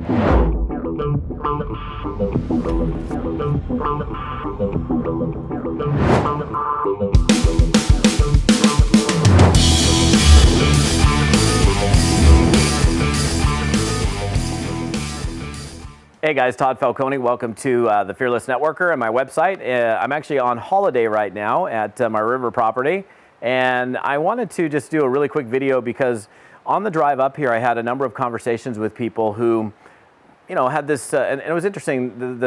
Hey guys, Todd Falcone. Welcome to the Fearless Networker and my website. I'm actually on holiday right now at my river property, and I wanted to just do a really quick video because on the drive up here I had a number of conversations with people who, you know, had this, and it was interesting.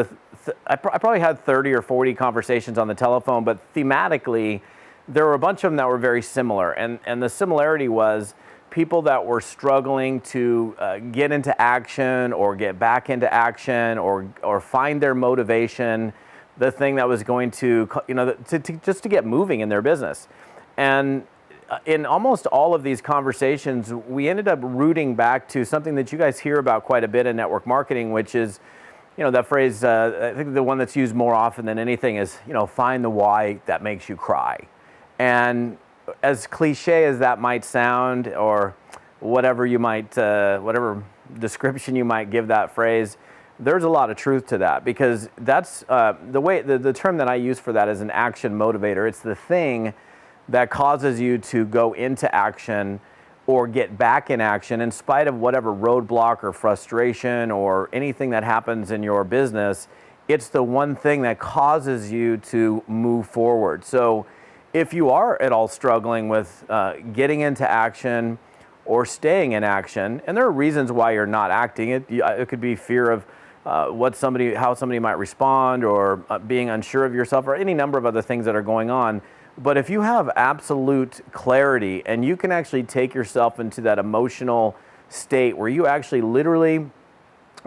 I probably had 30 or 40 conversations on the telephone, but thematically there were a bunch of them that were very similar, and the similarity was people that were struggling to get into action or get back into action or find their motivation, the thing that was going to, you know, just to get moving in their business. And in almost all of these conversations, we ended up rooting back to something that you guys hear about quite a bit in network marketing, which is, you know, that phrase, I think the one that's used more often than anything is, you know, find the why that makes you cry. And as cliche as that might sound, or whatever you might, whatever description you might give that phrase, there's a lot of truth to that, because that's the term that I use for that is an action motivator. It's the thing that causes you to go into action or get back in action in spite of whatever roadblock or frustration or anything that happens in your business. It's the one thing that causes you to move forward. So if you are at all struggling with getting into action or staying in action, and there are reasons why you're not acting, it could be fear of how somebody might respond, or being unsure of yourself, or any number of other things that are going on. But if you have absolute clarity and you can actually take yourself into that emotional state where you actually literally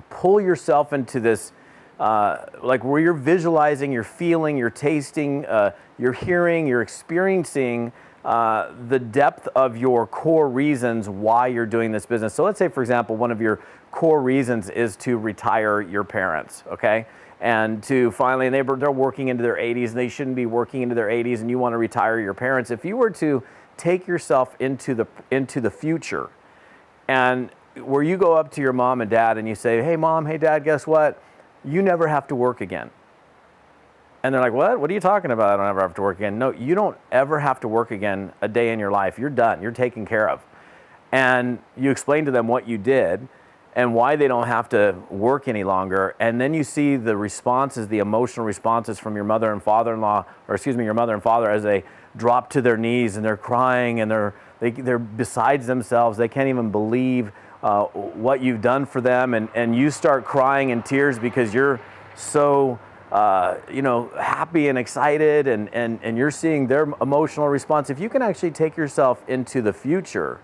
pull yourself into this, like where you're visualizing, you're feeling, you're tasting, you're hearing, you're experiencing the depth of your core reasons why you're doing this business. So let's say, for example, one of your core reasons is to retire your parents, okay? And to finally, they're working into their 80s, and they shouldn't be working into their 80s, and you want to retire your parents. If you were to take yourself into the future, and where you go up to your mom and dad and you say, hey mom, hey dad, guess what? You never have to work again. And they're like, what? What are you talking about? I don't ever have to work again. No, you don't ever have to work again a day in your life. You're done. You're taken care of. And you explain to them what you did and why they don't have to work any longer. And then you see the responses, the emotional responses from your mother and father-in-law, or excuse me, your mother and father, as they drop to their knees and they're crying and they're besides themselves. They can't even believe what you've done for them. And you start crying in tears because you're so you know, happy and excited, and you're seeing their emotional response. If you can actually take yourself into the future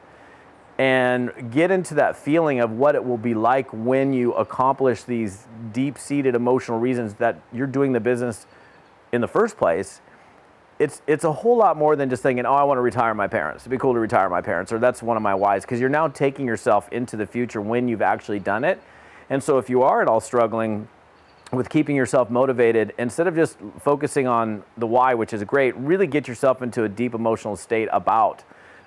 and get into that feeling of what it will be like when you accomplish these deep-seated emotional reasons that you're doing the business in the first place, it's a whole lot more than just thinking, oh, I want to retire my parents. It'd be cool to retire my parents, or that's one of my whys, because you're now taking yourself into the future when you've actually done it. And so if you are at all struggling with keeping yourself motivated, instead of just focusing on the why, which is great, really get yourself into a deep emotional state about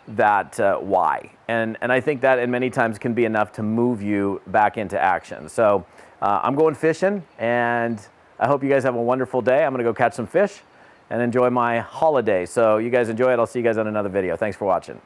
that why. And I think that in many times can be enough to move you back into action. So I'm going fishing, and I hope you guys have a wonderful day. I'm gonna go catch some fish and enjoy my holiday. So you guys enjoy it. I'll see you guys on another video. Thanks for watching.